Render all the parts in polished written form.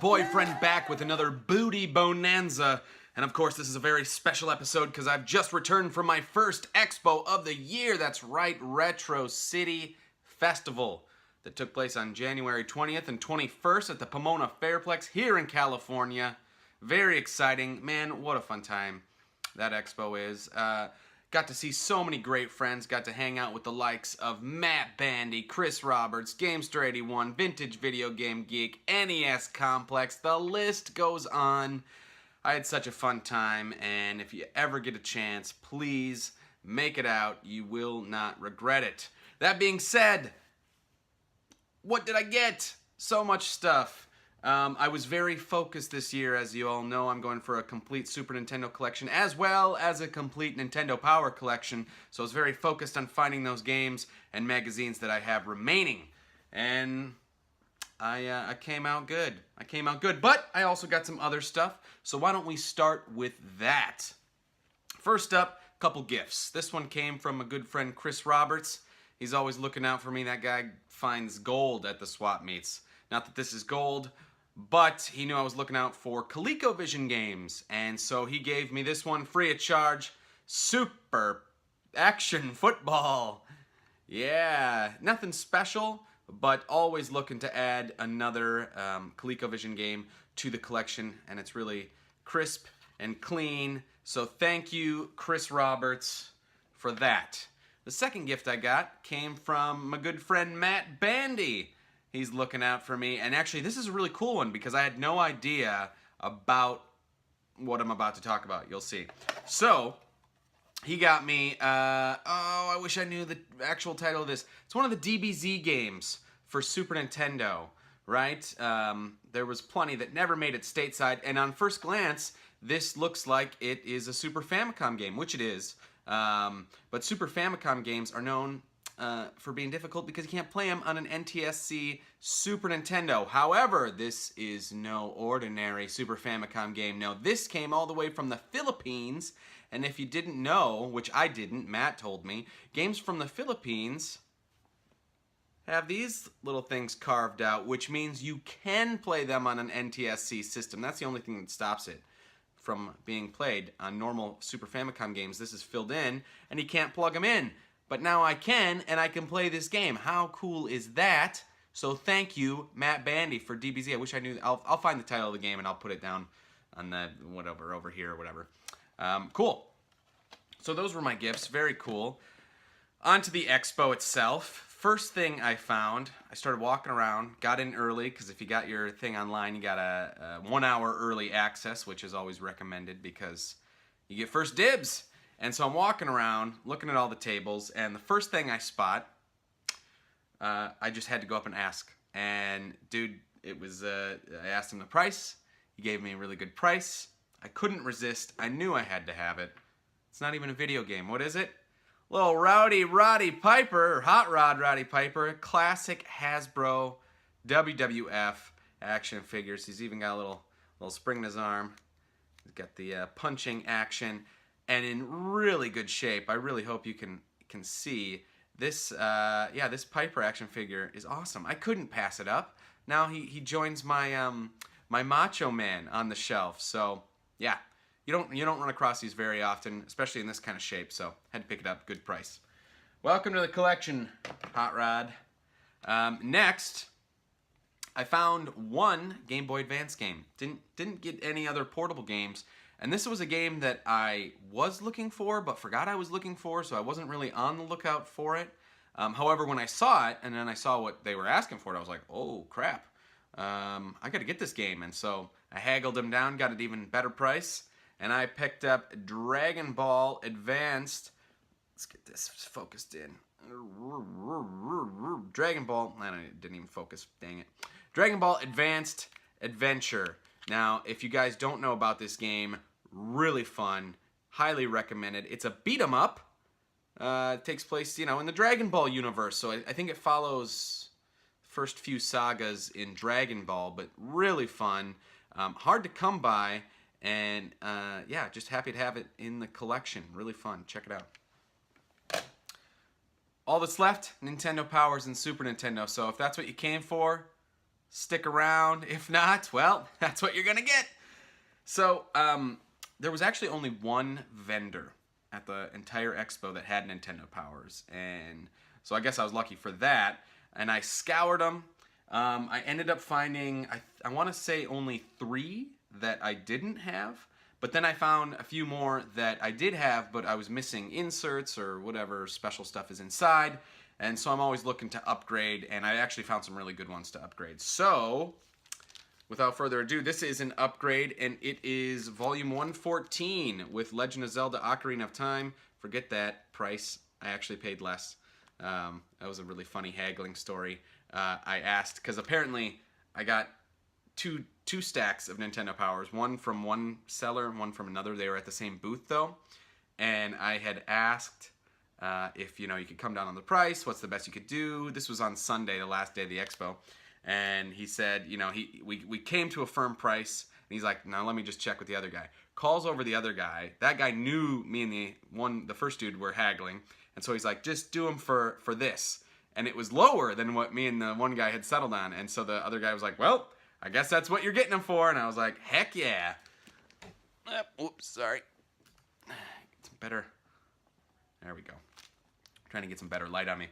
boyfriend back with another booty bonanza. And of course, this is a very special episode because I've just returned from my first expo of the year. That's right, Retro City Festival that took place on January 20th and 21st at the Pomona Fairplex here in California. Very exciting. Man, what a fun time that expo is. Got to see so many great friends. Got to hang out with the likes of Matt Bandy, Chris Roberts, Gamester81, Vintage Video Game Geek, NES Complex. The list goes on. I had such a fun time, and if you ever get a chance, please make it out. You will not regret it. That being said, what did I get? So much stuff. I was very focused this year. As you all know, I'm going for a complete Super Nintendo collection as well as a complete Nintendo Power collection. So I was very focused on finding those games and magazines that I have remaining. And I came out good. But I also got some other stuff. So why don't we start with that? First up, a couple gifts. This one came from a good friend, Chris Roberts. He's always looking out for me. That guy finds gold at the swap meets. Not that this is gold, but he knew I was looking out for ColecoVision games, and so he gave me this one free of charge. Super Action Football. Yeah, nothing special, but always looking to add another ColecoVision game to the collection, and it's really crisp and clean. So thank you, Chris Roberts, for that. The second gift I got came from my good friend Matt Bandy. He's looking out for me. And actually, this is a really cool one because I had no idea about what I'm about to talk about. You'll see. So, he got me, I wish I knew the actual title of this. It's one of the DBZ games for Super Nintendo, right? There was plenty that never made it stateside. And on first glance, this looks like it is a Super Famicom game, which it is. But Super Famicom games are known for being difficult because you can't play them on an NTSC Super Nintendo. However, this is no ordinary Super Famicom game. No, this came all the way from the Philippines, and if you didn't know, which I didn't, Matt told me, games from the Philippines have these little things carved out, which means you can play them on an NTSC system. That's the only thing that stops it from being played on normal Super Famicom games. This is filled in, and you can't plug them in. But now I can, and I can play this game. How cool is that? So thank you, Matt Bandy, for DBZ. I wish I knew. I'll find the title of the game, and I'll put it down on the whatever over here or whatever. Cool. So those were my gifts. Very cool. On to the expo itself. First thing I found, I started walking around, got in early, because if you got your thing online, you got a 1 hour early access, which is always recommended because you get first dibs. And so I'm walking around, looking at all the tables, and the first thing I spot, I just had to go up and ask. And dude, it was, I asked him the price. He gave me a really good price. I couldn't resist. I knew I had to have it. It's not even a video game. What is it? Little Roddy Piper, or Hot Rod Roddy Piper, classic Hasbro WWF action figures. He's even got a little spring in his arm. He's got the punching action. And in really good shape. I really hope you can see this. Yeah, this Piper action figure is awesome. I couldn't pass it up. Now he joins my my Macho Man on the shelf. So yeah, you don't run across these very often, especially in this kind of shape. So had to pick it up. Good price. Welcome to the collection, Hot Rod. Next, I found one Game Boy Advance game. Didn't get any other portable games. And this was a game that I was looking for, but forgot I was looking for, so I wasn't really on the lookout for it. However, when I saw it, and then I saw what they were asking for it, I was like, oh, crap. I got to get this game. And so I haggled them down, got an even better price, and I picked up Dragon Ball Advanced. Let's get this focused in. Dragon Ball, it didn't even focus, dang it. Dragon Ball Advanced Adventure. Now, if you guys don't know about this game, really fun, highly recommended. It's a beat-em-up. It takes place, in the Dragon Ball universe, so I think it follows the first few sagas in Dragon Ball, but really fun, hard to come by, and yeah, just happy to have it in the collection. Really fun. Check it out. All that's left, Nintendo Powers and Super Nintendo. So if that's what you came for, stick around. If not, well, that's what you're gonna get. So, there was actually only one vendor at the entire expo that had Nintendo Powers, and so I guess I was lucky for that. And I scoured them. I ended up finding, I want to say only 3 that I didn't have, but then I found a few more that I did have, but I was missing inserts or whatever special stuff is inside, and so I'm always looking to upgrade, and I actually found some really good ones to upgrade. So, without further ado, this is an upgrade, and it is Volume 114 with Legend of Zelda Ocarina of Time. Forget that price. I actually paid less. That was a really funny haggling story. I asked, because apparently I got two stacks of Nintendo Powers, one from one seller and one from another. They were at the same booth, though, and I had asked if, you could come down on the price, what's the best you could do. This was on Sunday, the last day of the expo. And he said, we came to a firm price. And he's like, now let me just check with the other guy. Calls over the other guy. That guy knew me and the first dude were haggling. And so he's like, just do him for this. And it was lower than what me and the one guy had settled on. And so the other guy was like, well, I guess that's what you're getting him for. And I was like, heck yeah. Oops, sorry. Get some better. There we go. I'm trying to get some better light on me.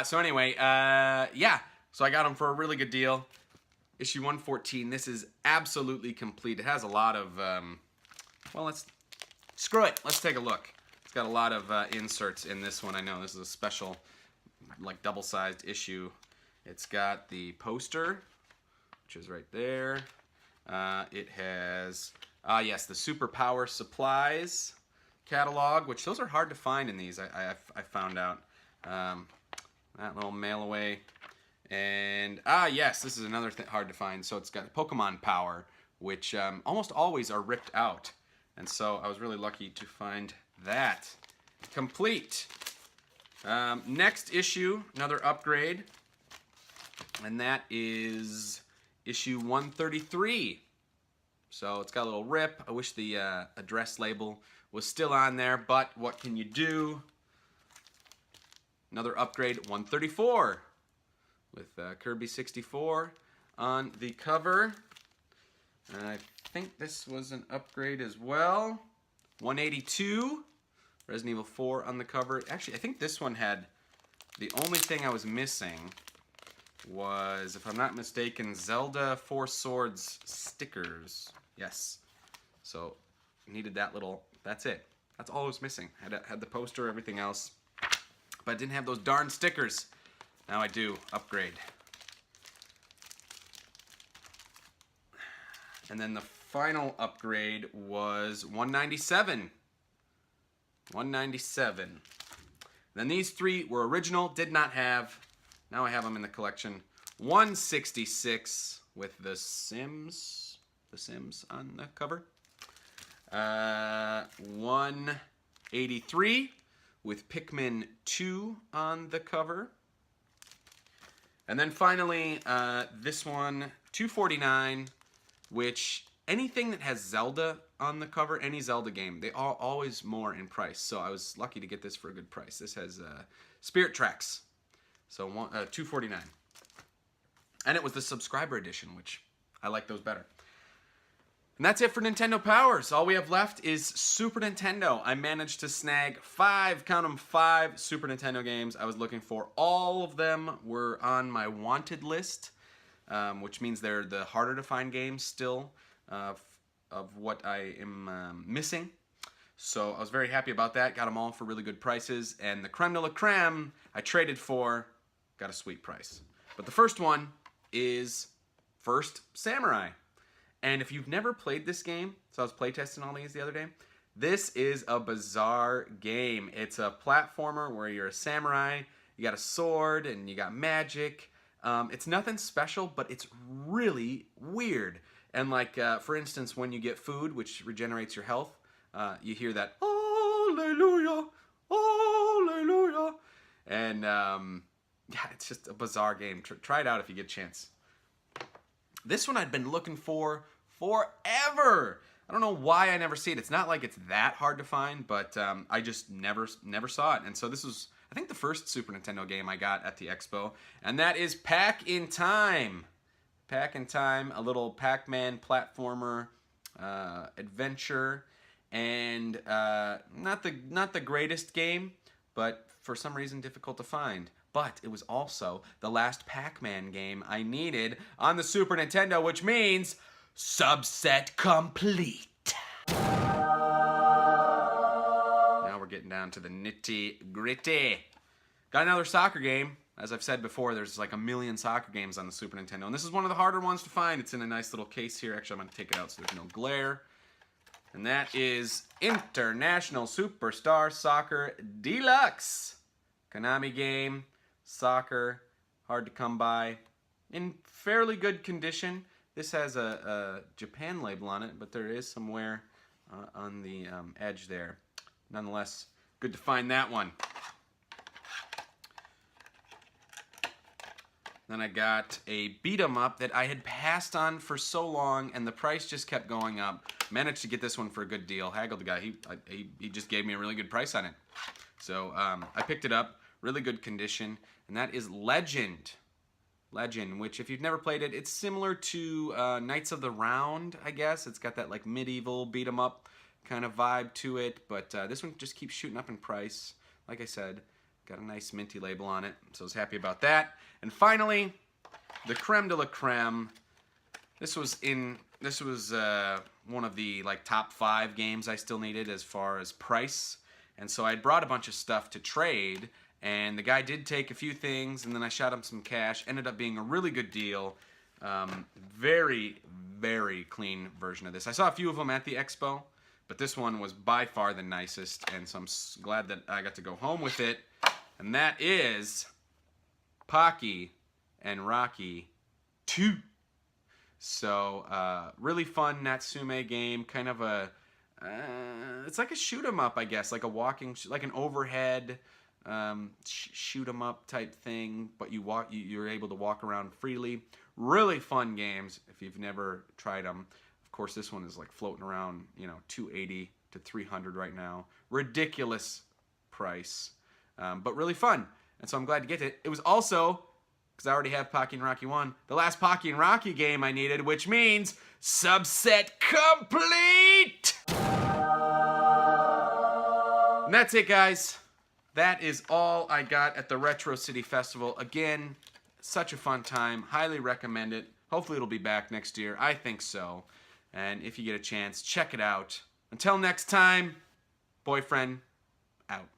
So anyway, yeah. So I got them for a really good deal. Issue 114. This is absolutely complete. It has a lot of, well, screw it. Let's take a look. It's got a lot of inserts in this one. I know this is a special, like, double-sized issue. It's got the poster, which is right there. It has, yes, the Super Power Supplies catalog, which those are hard to find in these, I found out. That little mail away. And, yes, this is another thing hard to find. So it's got Pokemon Power, which almost always are ripped out. And so I was really lucky to find that complete. Next issue, another upgrade. And that is issue 133. So it's got a little rip. I wish the address label was still on there, but what can you do? Another upgrade, 134. With Kirby 64 on the cover. And I think this was an upgrade as well. 182. Resident Evil 4 on the cover. Actually, I think this one had... The only thing I was missing was, if I'm not mistaken, Zelda 4 Swords stickers. Yes. So, needed that little... That's it. That's all I was missing. Had the poster, everything else. But I didn't have those darn stickers. Now I do. Upgrade. And then the final upgrade was 197. 197. Then these 3 were original, did not have. Now I have them in the collection. 166 with The Sims on the cover. 183 with Pikmin 2 on the cover. And then finally, this one, 249, which anything that has Zelda on the cover, any Zelda game, they are always more in price. So I was lucky to get this for a good price. This has Spirit Tracks, so $249. And it was the subscriber edition, which I like those better. And that's it for Nintendo Powers. All we have left is Super Nintendo. I managed to snag 5, count them, 5 Super Nintendo games I was looking for. All of them were on my wanted list, which means they're the harder to find games still of what I am missing. So I was very happy about that. Got them all for really good prices. And the Creme de la Creme I traded for, got a sweet price. But the first one is First Samurai. And if you've never played this game, so I was playtesting all these the other day, this is a bizarre game. It's a platformer where you're a samurai, you got a sword, and you got magic. It's nothing special, but it's really weird. And like, for instance, when you get food, which regenerates your health, you hear that, Hallelujah, Hallelujah. And yeah, it's just a bizarre game. Try it out if you get a chance. This one I'd been looking for forever. I don't know why I never see it. It's not like it's that hard to find, but I just never saw it. And so this was, I think, the first Super Nintendo game I got at the expo, and that is Pack in Time. Pack in Time, a little Pac-Man platformer adventure, and not the greatest game, but for some reason difficult to find. But it was also the last Pac-Man game I needed on the Super Nintendo, which means subset complete. Now we're getting down to the nitty-gritty. Got another soccer game. As I've said before, there's like a million soccer games on the Super Nintendo, and this is one of the harder ones to find. It's in a nice little case here. Actually, I'm going to take it out so there's no glare. And that is International Superstar Soccer Deluxe. Konami game, soccer, hard to come by. In fairly good condition. This has a Japan label on it, but there is some wear on the edge there. Nonetheless, good to find that one. Then I got a beat 'em up that I had passed on for so long, and the price just kept going up. Managed to get this one for a good deal. Haggled the guy. He just gave me a really good price on it. So I picked it up. Really good condition. And that is Legend. Legend, which if you've never played it, it's similar to Knights of the Round, I guess. It's got that like medieval beat 'em up kind of vibe to it. But this one just keeps shooting up in price. Like I said, got a nice minty label on it. So I was happy about that. And finally, the creme de la creme. This was one of the like top 5 games I still needed as far as price. And so I brought a bunch of stuff to trade, and the guy did take a few things, and then I shot him some cash. Ended up being a really good deal. Very, very clean version of this. I saw a few of them at the expo, but this one was by far the nicest, and so I'm glad that I got to go home with it. And that is Pocky and Rocky 2. So, really fun Natsume game, kind of a, it's like a shoot 'em up, I guess, like a like an overhead shoot 'em up type thing, but you're able to walk around freely. Really fun games if you've never tried them. Of course, this one is like floating around, you know, $280 to $300 right now. Ridiculous price, but really fun. And so I'm glad to get it. It was also, because I already have Pocky and Rocky 1, the last Pocky and Rocky game I needed, which means subset complete! And that's it, guys. That is all I got at the Retro City Festival. Again, such a fun time. Highly recommend it. Hopefully it'll be back next year. I think so. And if you get a chance, check it out. Until next time, boyfriend out.